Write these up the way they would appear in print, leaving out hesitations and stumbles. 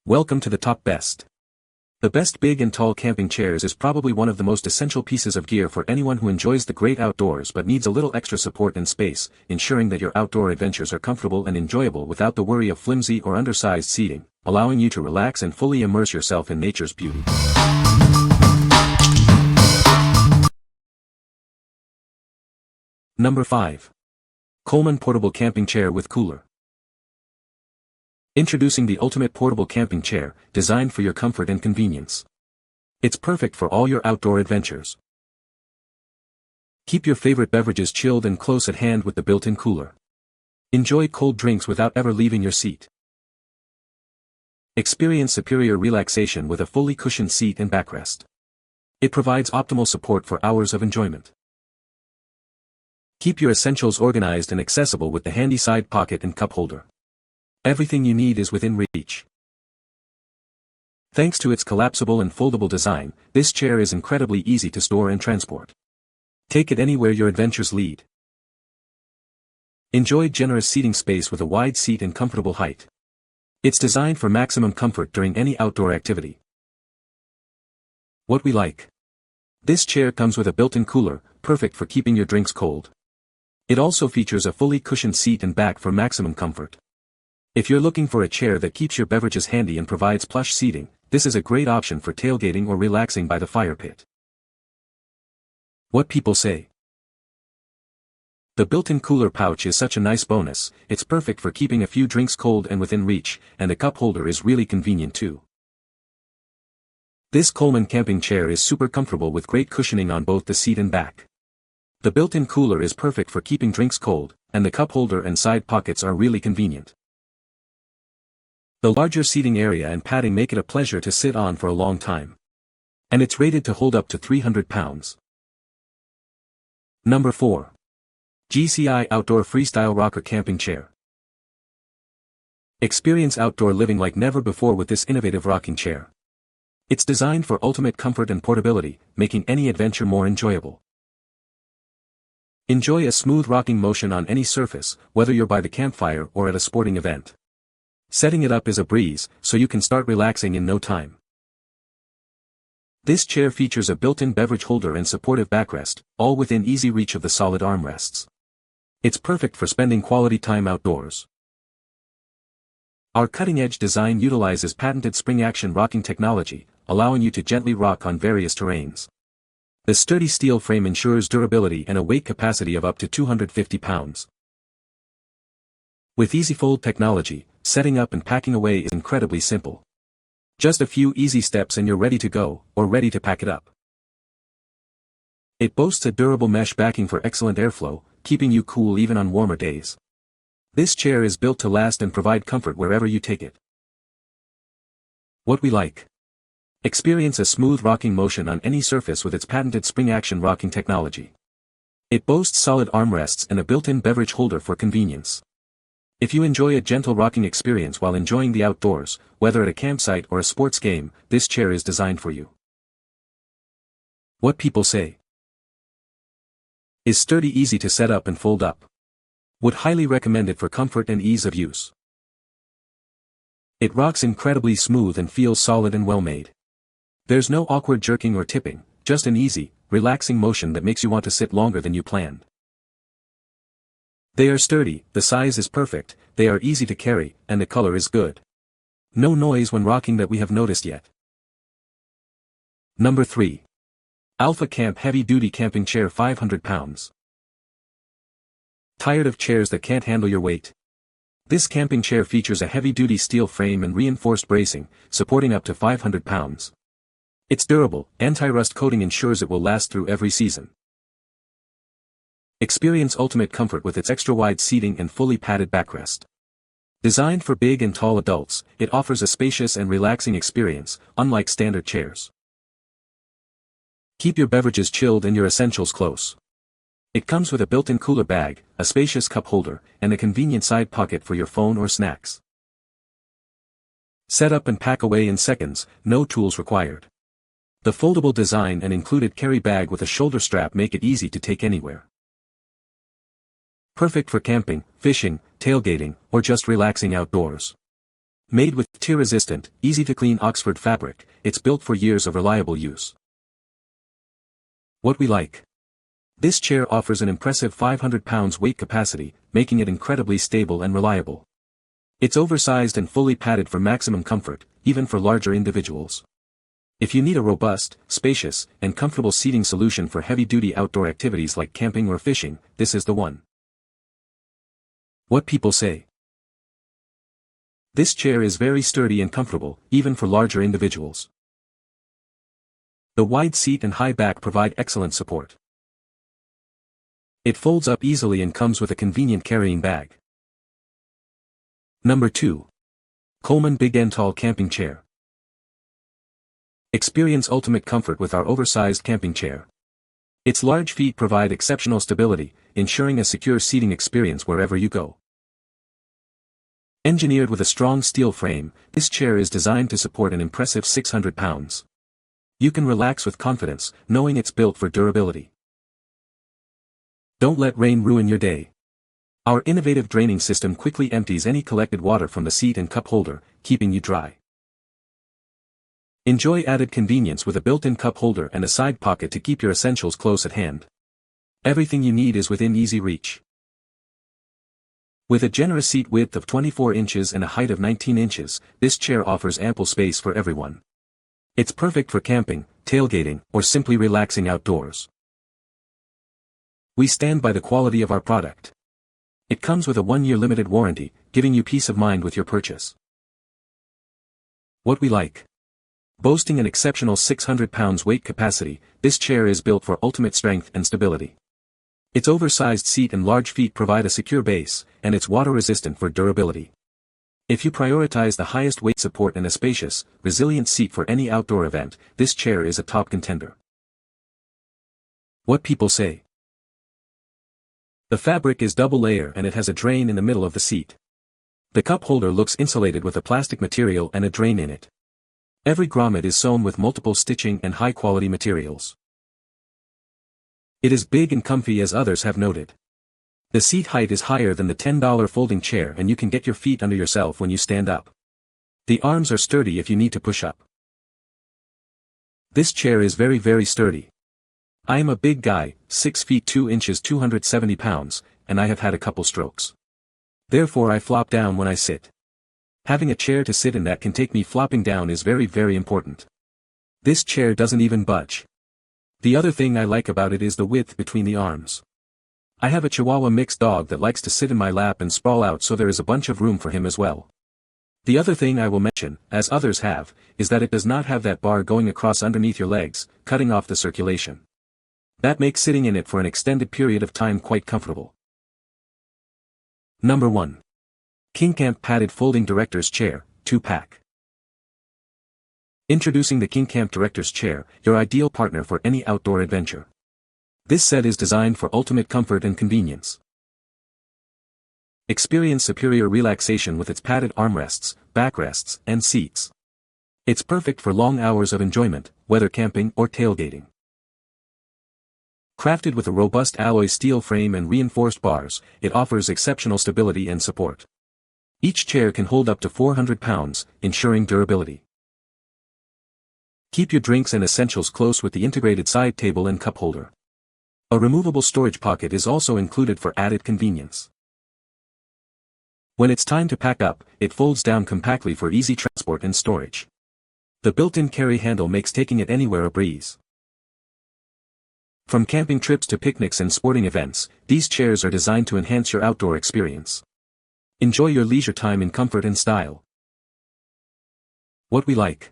Welcome to the top best. The best big and tall camping chairs is probably one of the most essential pieces of gear for anyone who enjoys the great outdoors but needs a little extra support and space, ensuring that your outdoor adventures are comfortable and enjoyable without the worry of flimsy or undersized seating, allowing you to relax and fully immerse yourself in nature's beauty. Number 5. Coleman Portable Camping Chair with Cooler. Introducing the ultimate portable camping chair, designed for your comfort and convenience. It's perfect for all your outdoor adventures. Keep your favorite beverages chilled and close at hand with the built-in cooler. Enjoy cold drinks without ever leaving your seat. Experience superior relaxation with a fully cushioned seat and backrest. It provides optimal support for hours of enjoyment. Keep your essentials organized and accessible with the handy side pocket and cup holder. Everything you need is within reach. Thanks to its collapsible and foldable design, this chair is incredibly easy to store and transport. Take it anywhere your adventures lead. Enjoy generous seating space with a wide seat and comfortable height. It's designed for maximum comfort during any outdoor activity. What we like. This chair comes with a built-in cooler, perfect for keeping your drinks cold. It also features a fully cushioned seat and back for maximum comfort. If you're looking for a chair that keeps your beverages handy and provides plush seating, this is a great option for tailgating or relaxing by the fire pit. What people say. The built-in cooler pouch is such a nice bonus. It's perfect for keeping a few drinks cold and within reach, and the cup holder is really convenient too. This Coleman camping chair is super comfortable with great cushioning on both the seat and back. The built-in cooler is perfect for keeping drinks cold, and the cup holder and side pockets are really convenient. The larger seating area and padding make it a pleasure to sit on for a long time. And it's rated to hold up to 300 pounds. Number 4. GCI Outdoor Freestyle Rocker Camping Chair. Experience outdoor living like never before with this innovative rocking chair. It's designed for ultimate comfort and portability, making any adventure more enjoyable. Enjoy a smooth rocking motion on any surface, whether you're by the campfire or at a sporting event. Setting it up is a breeze, so you can start relaxing in no time. This chair features a built-in beverage holder and supportive backrest, all within easy reach of the solid armrests. It's perfect for spending quality time outdoors. Our cutting-edge design utilizes patented spring-action rocking technology, allowing you to gently rock on various terrains. The sturdy steel frame ensures durability and a weight capacity of up to 250 pounds. With EasyFold technology, setting up and packing away is incredibly simple. Just a few easy steps and you're ready to go, or ready to pack it up. It boasts a durable mesh backing for excellent airflow, keeping you cool even on warmer days. This chair is built to last and provide comfort wherever you take it. What we like. Experience a smooth rocking motion on any surface with its patented spring-action rocking technology. It boasts solid armrests and a built-in beverage holder for convenience. If you enjoy a gentle rocking experience while enjoying the outdoors, whether at a campsite or a sports game, this chair is designed for you. What people say. Is sturdy, easy to set up and fold up. Would highly recommend it for comfort and ease of use. It rocks incredibly smooth and feels solid and well made. There's no awkward jerking or tipping, just an easy, relaxing motion that makes you want to sit longer than you planned. They are sturdy, the size is perfect, they are easy to carry, and the color is good. No noise when rocking that we have noticed yet. Number 3. Alpha Camp Heavy Duty Camping Chair 500 pounds. Tired of chairs that can't handle your weight? This camping chair features a heavy-duty steel frame and reinforced bracing, supporting up to 500 pounds. It's durable, anti-rust coating ensures it will last through every season. Experience ultimate comfort with its extra-wide seating and fully padded backrest. Designed for big and tall adults, it offers a spacious and relaxing experience, unlike standard chairs. Keep your beverages chilled and your essentials close. It comes with a built-in cooler bag, a spacious cup holder, and a convenient side pocket for your phone or snacks. Set up and pack away in seconds, no tools required. The foldable design and included carry bag with a shoulder strap make it easy to take anywhere. Perfect for camping, fishing, tailgating, or just relaxing outdoors. Made with tear-resistant, easy-to-clean Oxford fabric, it's built for years of reliable use. What we like. This chair offers an impressive 500 pounds weight capacity, making it incredibly stable and reliable. It's oversized and fully padded for maximum comfort, even for larger individuals. If you need a robust, spacious, and comfortable seating solution for heavy-duty outdoor activities like camping or fishing, this is the one. What people say. This chair is very sturdy and comfortable, even for larger individuals. The wide seat and high back provide excellent support. It folds up easily and comes with a convenient carrying bag. Number 2. Coleman Big and Tall Camping Chair. Experience ultimate comfort with our oversized camping chair. Its large feet provide exceptional stability, ensuring a secure seating experience wherever you go. Engineered with a strong steel frame, this chair is designed to support an impressive 600 pounds. You can relax with confidence, knowing it's built for durability. Don't let rain ruin your day. Our innovative draining system quickly empties any collected water from the seat and cup holder, keeping you dry. Enjoy added convenience with a built-in cup holder and a side pocket to keep your essentials close at hand. Everything you need is within easy reach. With a generous seat width of 24 inches and a height of 19 inches, this chair offers ample space for everyone. It's perfect for camping, tailgating, or simply relaxing outdoors. We stand by the quality of our product. It comes with a 1-year limited warranty, giving you peace of mind with your purchase. What we like. Boasting an exceptional 600 pounds weight capacity, this chair is built for ultimate strength and stability. Its oversized seat and large feet provide a secure base, and it's water-resistant for durability. If you prioritize the highest weight support and a spacious, resilient seat for any outdoor event, this chair is a top contender. What people say. The fabric is double layer and it has a drain in the middle of the seat. The cup holder looks insulated with a plastic material and a drain in it. Every grommet is sewn with multiple stitching and high-quality materials. It is big and comfy as others have noted. The seat height is higher than the $10 folding chair and you can get your feet under yourself when you stand up. The arms are sturdy if you need to push up. This chair is very sturdy. I am a big guy, 6 feet 2 inches 270 pounds, and I have had a couple strokes. Therefore I flop down when I sit. Having a chair to sit in that can take me flopping down is very important. This chair doesn't even budge. The other thing I like about it is the width between the arms. I have a Chihuahua mixed dog that likes to sit in my lap and sprawl out, so there is a bunch of room for him as well. The other thing I will mention, as others have, is that it does not have that bar going across underneath your legs, cutting off the circulation. That makes sitting in it for an extended period of time quite comfortable. Number 1. KingCamp Padded Folding Director's Chair, 2-pack. Introducing the KingCamp Director's Chair, your ideal partner for any outdoor adventure. This set is designed for ultimate comfort and convenience. Experience superior relaxation with its padded armrests, backrests, and seats. It's perfect for long hours of enjoyment, whether camping or tailgating. Crafted with a robust alloy steel frame and reinforced bars, it offers exceptional stability and support. Each chair can hold up to 400 pounds, ensuring durability. Keep your drinks and essentials close with the integrated side table and cup holder. A removable storage pocket is also included for added convenience. When it's time to pack up, it folds down compactly for easy transport and storage. The built-in carry handle makes taking it anywhere a breeze. From camping trips to picnics and sporting events, these chairs are designed to enhance your outdoor experience. Enjoy your leisure time in comfort and style. What we like.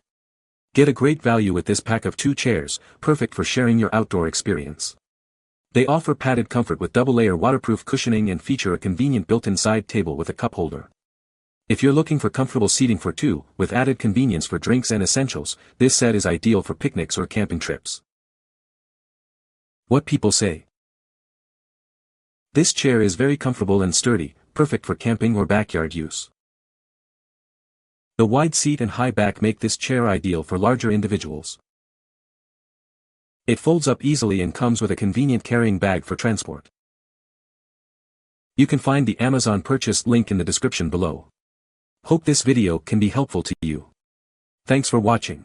Get a great value with this pack of 2 chairs, perfect for sharing your outdoor experience. They offer padded comfort with double-layer waterproof cushioning and feature a convenient built-in side table with a cup holder. If you're looking for comfortable seating for 2, with added convenience for drinks and essentials, this set is ideal for picnics or camping trips. What people say. This chair is very comfortable and sturdy, perfect for camping or backyard use. The wide seat and high back make this chair ideal for larger individuals. It folds up easily and comes with a convenient carrying bag for transport. You can find the Amazon purchase link in the description below. Hope this video can be helpful to you. Thanks for watching.